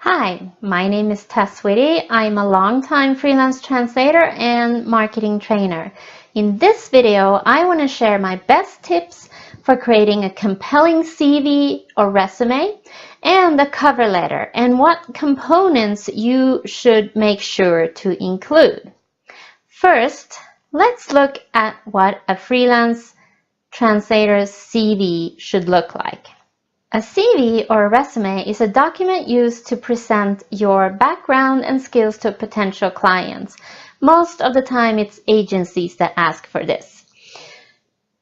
Hi, my name is Tess Whitty. I'm a longtime freelance translator and marketing trainer. In this video, I want to share my best tips for creating a compelling CV or resume and a cover letter and what components you should make sure to include. First, let's look at what a freelance translator's CV should look like. A CV or a resume is a document used to present your background and skills to potential clients. Most of the time, it's agencies that ask for this.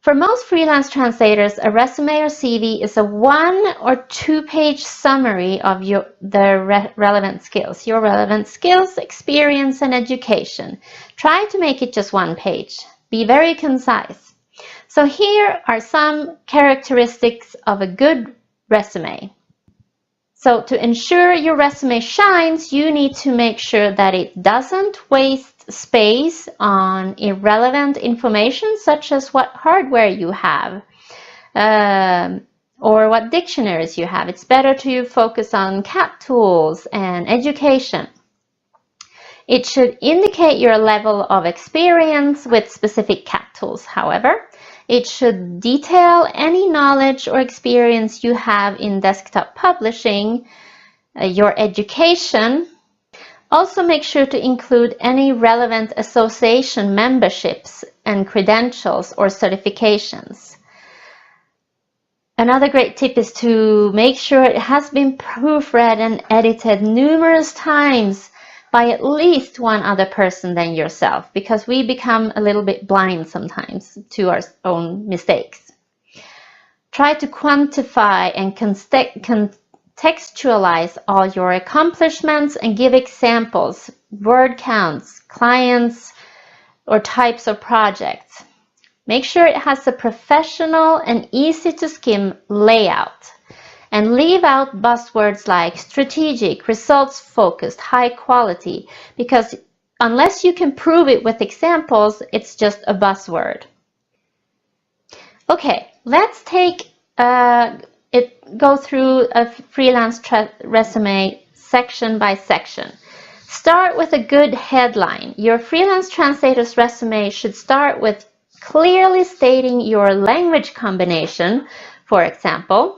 For most freelance translators, a resume or CV is a 1 or 2 page summary of the relevant skills, your relevant skills, experience, and education. Try to make it just 1 page. Be very concise. So here are some characteristics of a good resume. So to ensure your resume shines, you need to make sure that it doesn't waste space on irrelevant information such as what hardware you have or what dictionaries you have. It's better to focus on CAT tools and education. It should indicate your level of experience with specific CAT tools, however. It should detail any knowledge or experience you have in desktop publishing, your education. Also make sure to include any relevant association memberships and credentials or certifications. Another great tip is to make sure it has been proofread and edited numerous times by at least one other person than yourself, because we become a little bit blind sometimes to our own mistakes. Try to quantify and contextualize all your accomplishments and give examples, word counts, clients, or types of projects. Make sure it has a professional and easy to skim layout. And leave out buzzwords like strategic, results-focused, high quality, because unless you can prove it with examples, it's just a buzzword. Okay, let's go through a freelance resume section by section. Start with a good headline. Your freelance translator's resume should start with clearly stating your language combination, for example,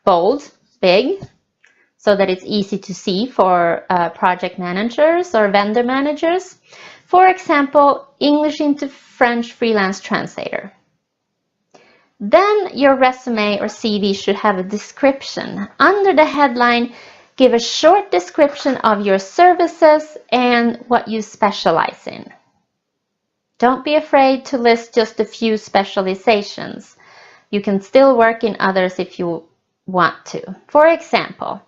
bold, big, so that it's easy to see for project managers or vendor managers. For example, English into French freelance translator. Then your resume or CV should have a description. Under the headline, give a short description of your services and what you specialize in. Don't be afraid to list just a few specializations. You can still work in others if you want to. For example,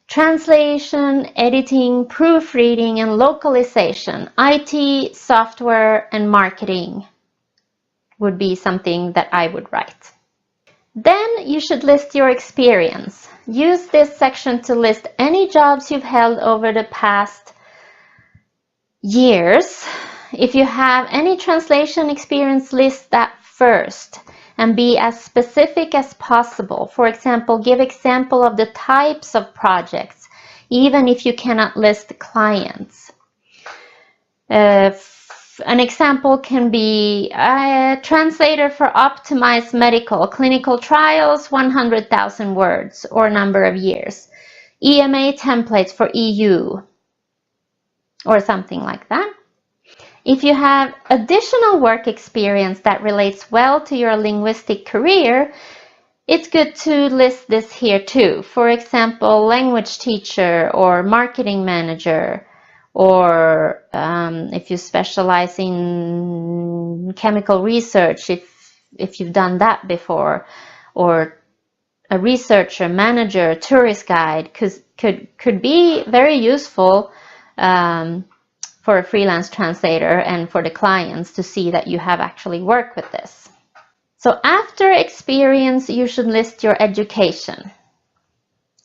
translation, editing, proofreading, and localization, IT, software, and marketing would be something that I would write. Then you should list your experience. Use this section to list any jobs you've held over the past years. If you have any translation experience, list that first. And be as specific as possible. For example, give example of the types of projects, even if you cannot list clients. An example can be a translator for optimized medical clinical trials, 100,000 words or number of years. EMA templates for EU or something like that. If you have additional work experience that relates well to your linguistic career, it's good to list this here too. For example, language teacher or marketing manager, or if you specialize in chemical research, if you've done that before, or a researcher, manager, tourist guide could be very useful for a freelance translator and for the clients to see that you have actually worked with this. So after experience, you should list your education.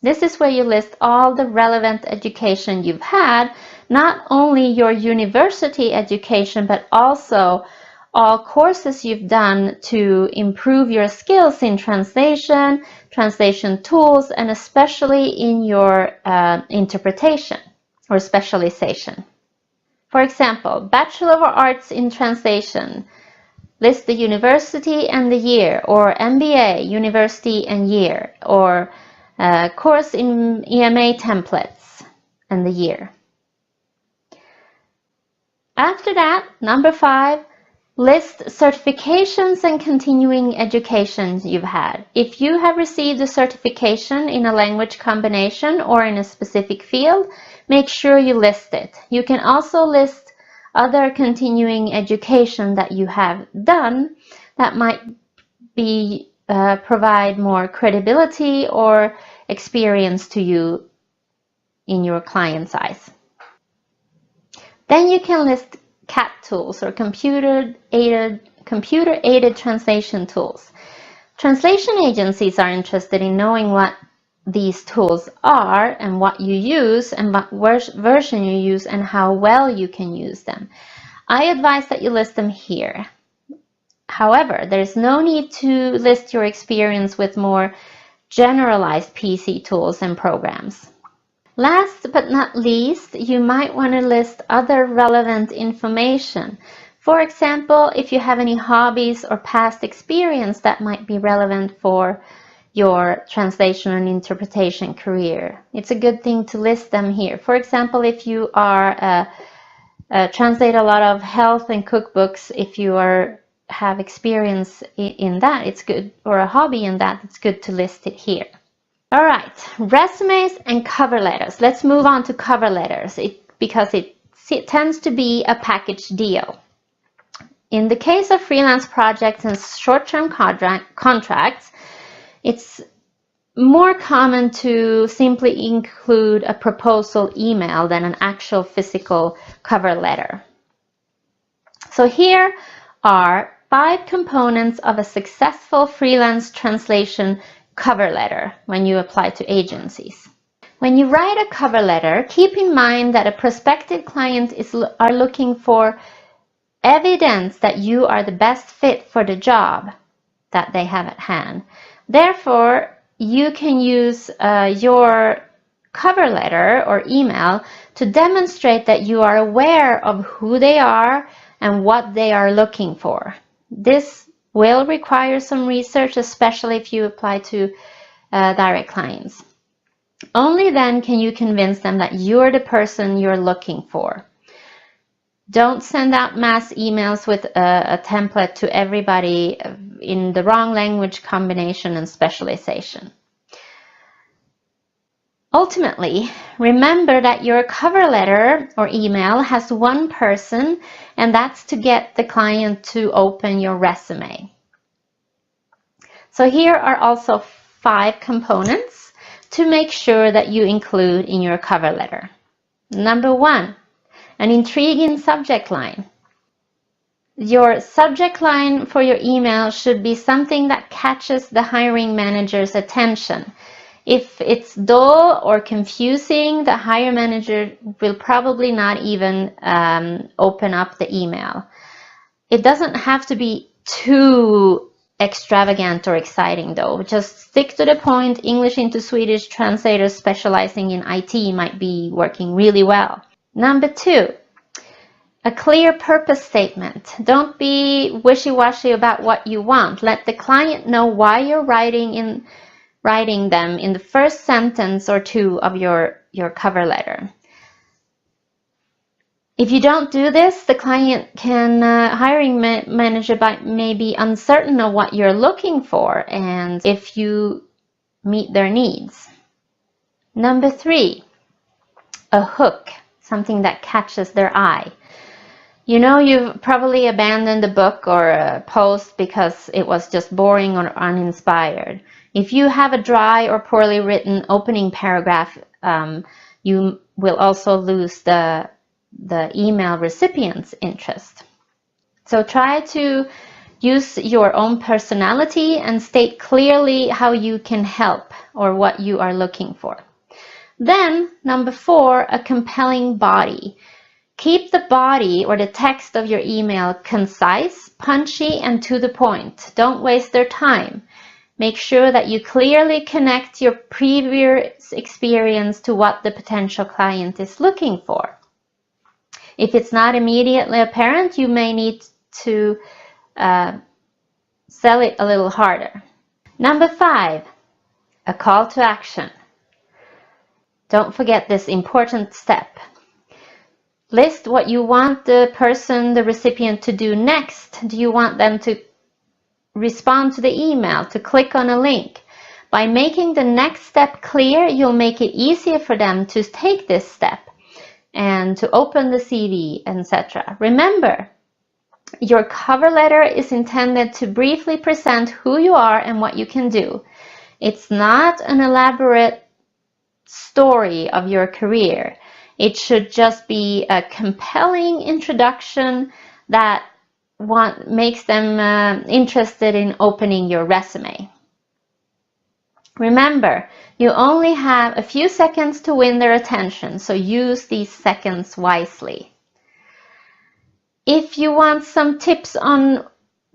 This is where you list all the relevant education you've had, not only your university education, but also all courses you've done to improve your skills in translation, translation tools, and especially in your interpretation or specialization. For example, Bachelor of Arts in Translation, list the university and the year, or MBA, university and year, or course in EMA templates and the year. After that, number 5, list certifications and continuing educations you've had. If you have received a certification in a language combination or in a specific field, make sure you list it. You can also list other continuing education that you have done that might be provide more credibility or experience to you in your client's eyes. Then you can list CAT tools or computer-aided translation tools. Translation agencies are interested in knowing what these tools are and what you use and what version you use and how well you can use them. I advise that you list them here. However, there's no need to list your experience with more generalized PC tools and programs. Last but not least, you might want to list other relevant information. For example, if you have any hobbies or past experience that might be relevant for your translation and interpretation career. It's a good thing to list them here. For example, if you are translate a lot of health and cookbooks, if you have experience in that, it's good, or a hobby in that, it's good to list it here. All right, resumes and cover letters. Let's move on to cover letters because it tends to be a package deal. In the case of freelance projects and short-term contracts, it's more common to simply include a proposal email than an actual physical cover letter. So here are 5 components of a successful freelance translation cover letter when you apply to agencies. When you write a cover letter, keep in mind that a prospective client are looking for evidence that you are the best fit for the job that they have at hand. Therefore, you can use your cover letter or email to demonstrate that you are aware of who they are and what they are looking for. This will require some research, especially if you apply to direct clients. Only then can you convince them that you're the person you're looking for. Don't send out mass emails with a template to everybody in the wrong language combination and specialization. Ultimately, remember that your cover letter or email has one person, and that's to get the client to open your resume. So here are also 5 components to make sure that you include in your cover letter. Number 1, an intriguing subject line. Your subject line for your email should be something that catches the hiring manager's attention. If it's dull or confusing, the hiring manager will probably not even open up the email. It doesn't have to be too extravagant or exciting though. Just stick to the point. English into Swedish translators specializing in IT might be working really well. Number 2, a clear purpose statement. Don't be wishy-washy about what you want. Let the client know why you're writing them in the first sentence or 2 of your cover letter. If you don't do this, the client hiring manager may be uncertain of what you're looking for and if you meet their needs. Number 3, a hook, something that catches their eye. You know, you've probably abandoned a book or a post because it was just boring or uninspired. If you have a dry or poorly written opening paragraph, you will also lose the email recipient's interest. So try to use your own personality and state clearly how you can help or what you are looking for. Then, number 4, a compelling body. Keep the body or the text of your email concise, punchy, and to the point. Don't waste their time. Make sure that you clearly connect your previous experience to what the potential client is looking for. If it's not immediately apparent, you may need to sell it a little harder. Number 5, a call to action. Don't forget this important step. List what you want the person, the recipient, to do next. Do you want them to respond to the email, to click on a link? By making the next step clear, you'll make it easier for them to take this step and to open the CV, etc. Remember, your cover letter is intended to briefly present who you are and what you can do. It's not an elaborate story of your career. It should just be a compelling introduction that makes them interested in opening your resume. Remember, you only have a few seconds to win their attention, so use these seconds wisely. If you want some tips on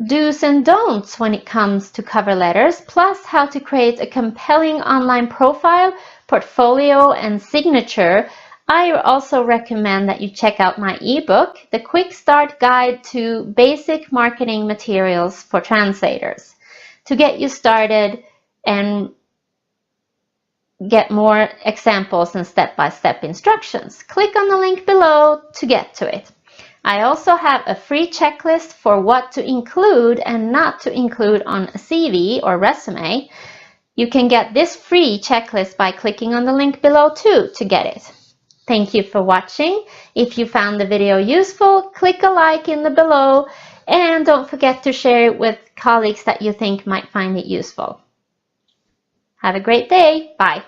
do's and don'ts when it comes to cover letters, plus how to create a compelling online profile, portfolio, and signature, I also recommend that you check out my ebook, The Quick Start Guide to Basic Marketing Materials for Translators. To get you started and get more examples and step-by-step instructions, click on the link below to get to it. I also have a free checklist for what to include and not to include on a CV or resume. You can get this free checklist by clicking on the link below too to get it. Thank you for watching. If you found the video useful, click a like in the below and don't forget to share it with colleagues that you think might find it useful. Have a great day. Bye.